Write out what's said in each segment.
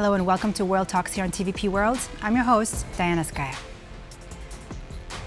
Hello and welcome to World Talks here on TVP World. I'm your host, Diana Skaya.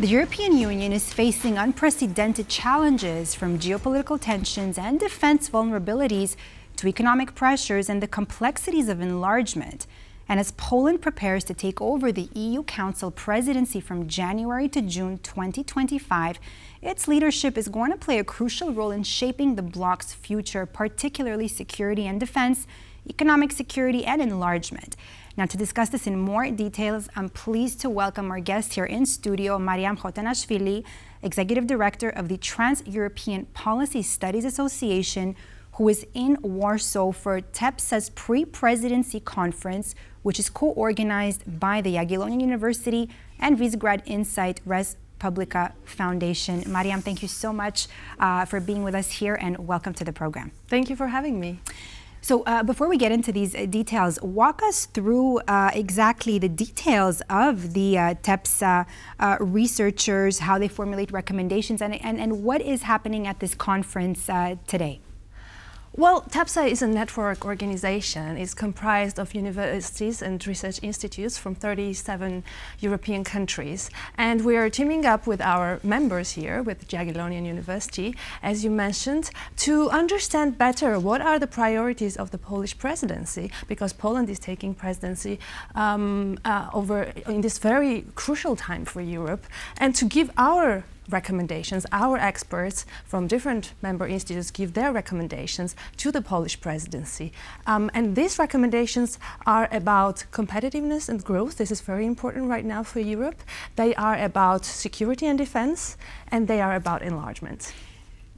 The European Union is facing unprecedented challenges, from geopolitical tensions and defense vulnerabilities to economic pressures and the complexities of enlargement. And as Poland prepares to take over the EU Council presidency from January to June 2025, its leadership is going to play a crucial role in shaping the bloc's future, particularly security and defense, economic security and enlargement. Now, to discuss this in more details, I'm pleased to welcome our guest here in studio, Mariam Khotenashvili, Executive Director of the Trans-European Policy Studies Association, who is in Warsaw for TEPSA's Pre-Presidency Conference, which is co-organized by the Jagiellonian University and Visegrad Insight Res Publica Foundation. Mariam, thank you so much for being with us here, and welcome to the program. Thank you for having me. So before we get into these details, walk us through exactly the details of the TEPSA researchers, how they formulate recommendations, and what is happening at this conference today. Well, TEPSA is a network organization. It's comprised of universities and research institutes from 37 European countries. And we are teaming up with our members here, with Jagiellonian University, as you mentioned, to understand better what are the priorities of the Polish presidency, because Poland is taking presidency over in this very crucial time for Europe, and to give our recommendations. Our experts from different member institutes give their recommendations to the Polish presidency. And these recommendations are about competitiveness and growth. This is very important right now for Europe. They are about security and defense, and they are about enlargement.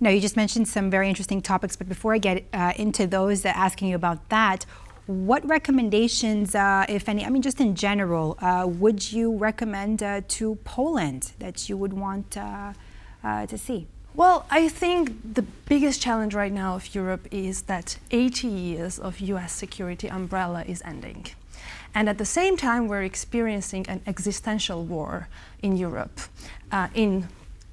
Now, you just mentioned some very interesting topics, but before I get into those, asking you about that, what recommendations, if any, I mean, just in general, would you recommend to Poland that you would want to see? Well, I think the biggest challenge right now of Europe is that 80 years of US security umbrella is ending. And at the same time, we're experiencing an existential war in Europe, in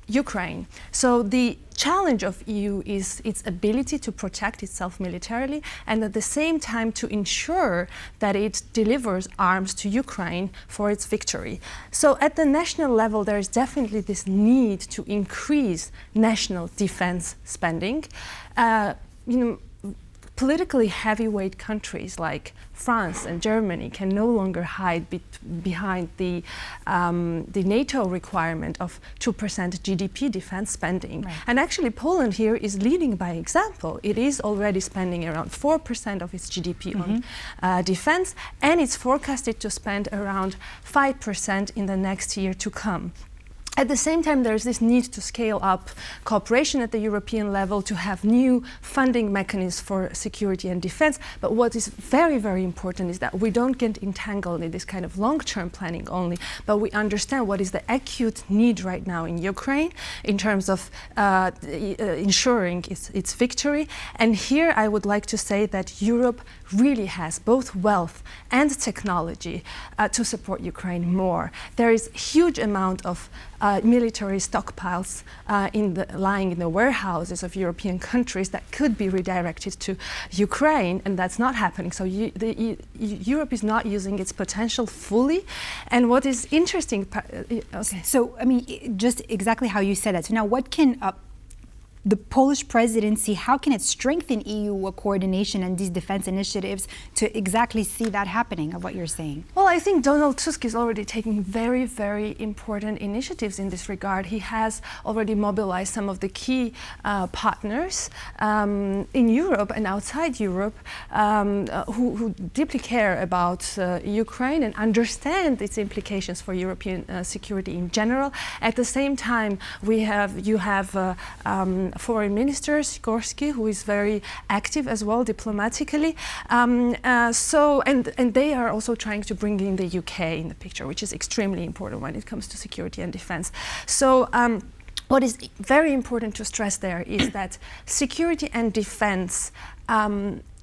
Ukraine. So the challenge of EU is its ability to protect itself militarily, and at the same time to ensure that it delivers arms to Ukraine for its victory. So at the national level, there is definitely this need to increase national defense spending. Politically heavyweight countries like France and Germany can no longer hide behind the NATO requirement of 2% GDP defense spending. Right. And actually Poland here is leading by example. It is already spending around 4% of its GDP on defense, and it's forecasted to spend around 5% in the next year to come. At the same time, there's this need to scale up cooperation at the European level, to have new funding mechanisms for security and defense. But what is very, very important is that we don't get entangled in this kind of long-term planning only, but we understand what is the acute need right now in Ukraine in terms of ensuring its victory. And here I would like to say that Europe really has both wealth and technology to support Ukraine more. There is a huge amount of military stockpiles lying in the warehouses of European countries that could be redirected to Ukraine, and that's not happening. So Europe is not using its potential fully. And what is interesting, okay. So, I mean, just exactly how you said that. So now what can the Polish presidency, how can it strengthen EU coordination and these defense initiatives to exactly see that happening, of what you're saying? Well, I think Donald Tusk is already taking very, very important initiatives in this regard. He has already mobilized some of the key partners in Europe and outside Europe who deeply care about Ukraine and understand its implications for European security in general. At the same time, you have Foreign Minister Sikorski, who is very active as well diplomatically. And they are also trying to bring in the UK in the picture, which is extremely important when it comes to security and defense. So what is very important to stress there is that security and defense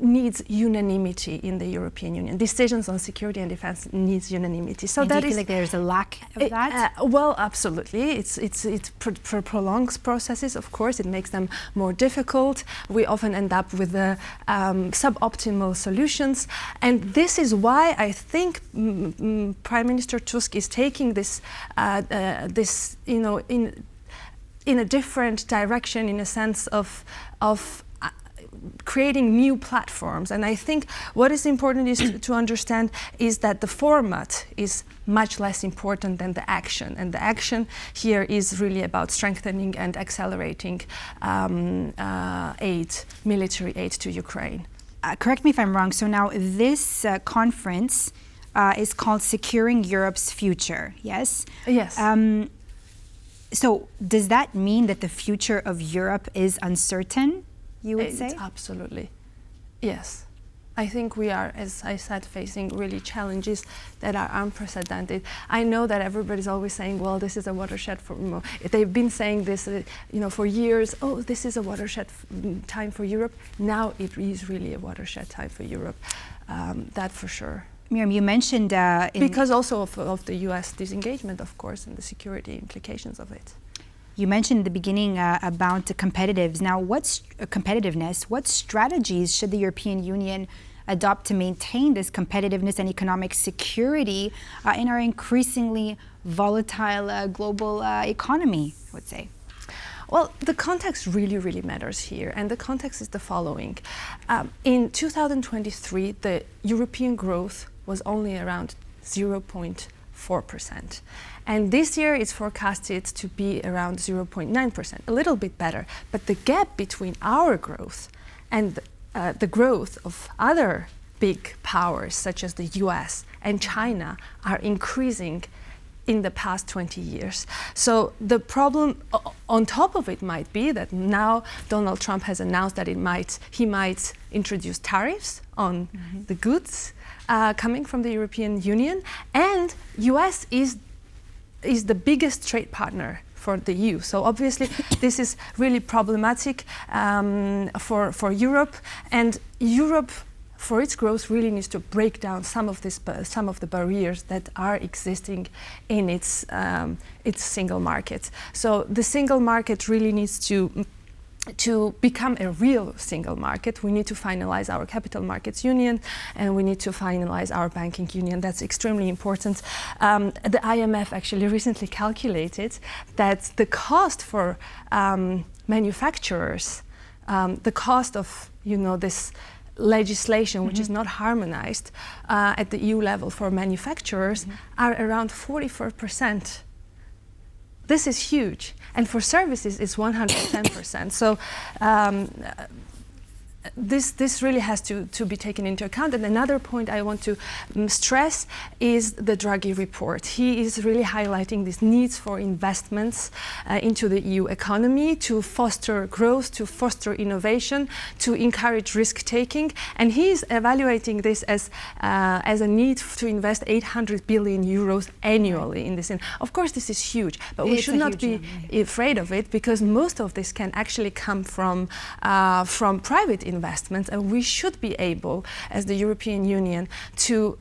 needs unanimity in the European Union. Decisions on security and defense needs unanimity. So and that do you feel like there's a lack of that? Well, absolutely. It prolongs processes. Of course, it makes them more difficult. We often end up with suboptimal solutions, and this is why I think Prime Minister Tusk is taking this, in a different direction, in a sense of creating new platforms. And I think what is important is to understand is that the format is much less important than the action. And the action here is really about strengthening and accelerating military aid to Ukraine. Correct me if I'm wrong. So now this conference is called Securing Europe's Future, yes? Yes. So does that mean that the future of Europe is uncertain, you would say? Absolutely, yes. I think we are, as I said, facing really challenges that are unprecedented. I know that everybody's always saying, well, this is a watershed for, they've been saying this, for years, oh, this is a watershed time for Europe. Now it is really a watershed time for Europe, that for sure. Mariam, you mentioned... because also of the US disengagement, of course, and the security implications of it. You mentioned at the beginning about the competitiveness. Now, what strategies should the European Union adopt to maintain this competitiveness and economic security in our increasingly volatile global economy, I would say? Well, the context really, really matters here, and the context is the following. In 2023, the European growth was only around 0.4%. And this year it's forecasted to be around 0.9%, a little bit better. But the gap between our growth and the growth of other big powers, such as the US and China, are increasing in the past 20 years. So the problem on top of it might be that now Donald Trump has announced that he might introduce tariffs on the goods coming from the European Union, and US is the biggest trade partner for the EU. So obviously this is really problematic for Europe, and Europe for its growth really needs to break down some of the barriers that are existing in its single market. So the single market really needs to become a real single market. We need to finalize our capital markets union, and we need to finalize our banking union. That's extremely important. The IMF actually recently calculated that the cost for manufacturers, the cost of this legislation, which is not harmonized at the EU level for manufacturers, are around 44%. This is huge, and for services it's 110%. So this really has to be taken into account. And another point I want to stress is the Draghi report. He is really highlighting these needs for investments into the EU economy to foster growth, to foster innovation, to encourage risk-taking. And he is evaluating this as a need to invest 800 billion euros annually in this. And of course, this is huge, but we should not be afraid of it, because most of this can actually come from private investments, and we should be able, as the European Union, to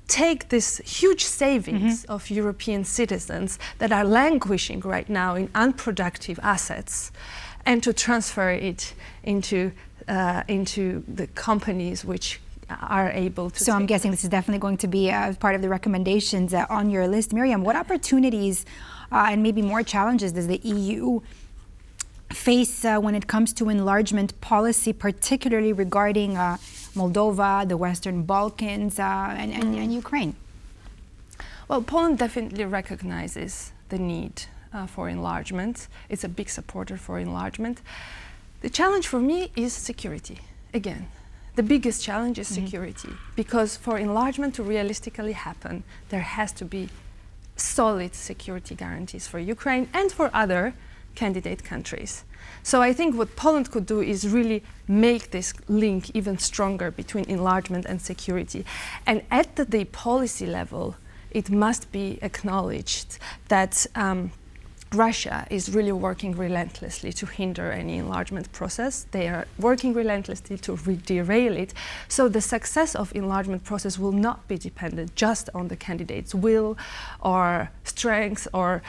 take this huge savings of European citizens that are languishing right now in unproductive assets, and to transfer it into the companies which are able to. So I'm guessing this is definitely going to be part of the recommendations on your list. Mariam, what opportunities and maybe more challenges does the EU face when it comes to enlargement policy, particularly regarding Moldova, the Western Balkans, and Ukraine? Well, Poland definitely recognizes the need for enlargement. It's a big supporter for enlargement. The challenge for me is security. Again, the biggest challenge is security, because for enlargement to realistically happen, there has to be solid security guarantees for Ukraine and for other candidate countries. So I think what Poland could do is really make this link even stronger between enlargement and security. And at the policy level, it must be acknowledged that Russia is really working relentlessly to hinder any enlargement process. They are working relentlessly to derail it. So the success of enlargement process will not be dependent just on the candidate's will or strength or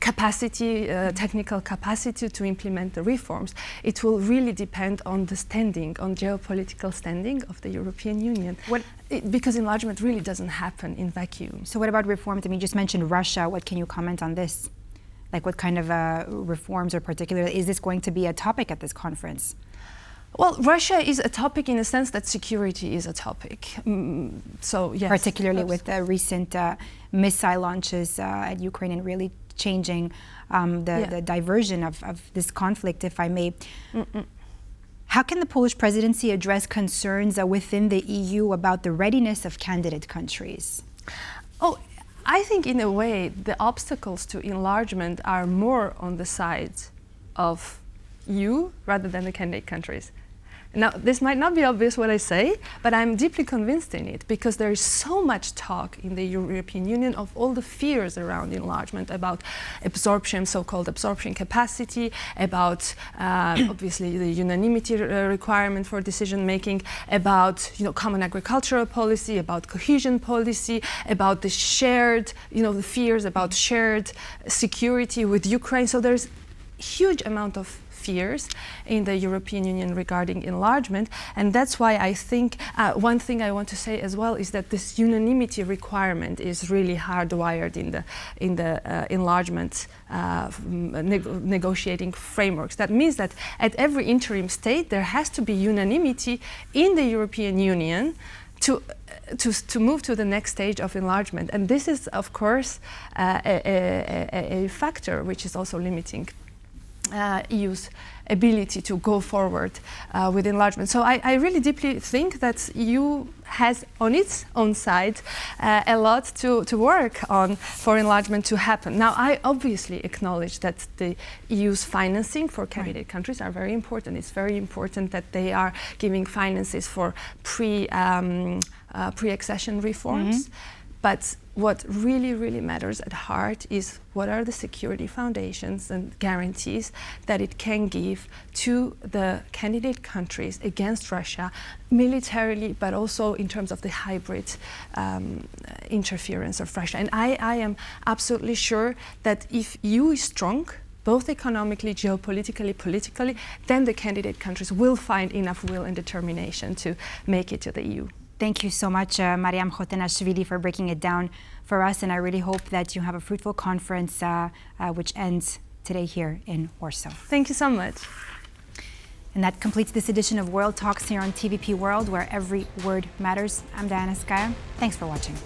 capacity, technical capacity to implement the reforms. It will really depend on the standing, on geopolitical standing of the European Union. Because enlargement really doesn't happen in vacuum. So what about reforms? I mean, you just mentioned Russia. What can you comment on this? Like what kind of reforms or particularly, is this going to be a topic at this conference? Well, Russia is a topic in the sense that security is a topic. So yes. Particularly with the recent missile launches at Ukraine and really changing the diversion of this conflict, if I may. How can the Polish presidency address concerns within the EU about the readiness of candidate countries? Oh, I think in a way the obstacles to enlargement are more on the side of EU rather than the candidate countries. Now, this might not be obvious what I say, but I'm deeply convinced in it because there is so much talk in the European Union of all the fears around enlargement, about absorption, so-called absorption capacity, about obviously the unanimity requirement for decision-making, about common agricultural policy, about cohesion policy, about the shared, the fears about shared security with Ukraine. So there's huge amount of fears in the European Union regarding enlargement, and that's why I think one thing I want to say as well is that this unanimity requirement is really hardwired in the enlargement negotiating frameworks. That means that at every interim state there has to be unanimity in the European Union to move to the next stage of enlargement, and this is of course a factor which is also limiting EU's ability to go forward with enlargement. So I really deeply think that EU has on its own side a lot to work on for enlargement to happen. Now, I obviously acknowledge that the EU's financing for candidate countries are very important. It's very important that they are giving finances for pre-accession reforms. But what really, really matters at heart is what are the security foundations and guarantees that it can give to the candidate countries against Russia militarily, but also in terms of the hybrid interference of Russia. And I am absolutely sure that if EU is strong, both economically, geopolitically, politically, then the candidate countries will find enough will and determination to make it to the EU. Thank you so much, Mariam Khotenashvili, for breaking it down for us, and I really hope that you have a fruitful conference which ends today here in Warsaw. Thank you so much. And that completes this edition of World Talks here on TVP World, where every word matters. I'm Diana Skaya. Thanks for watching.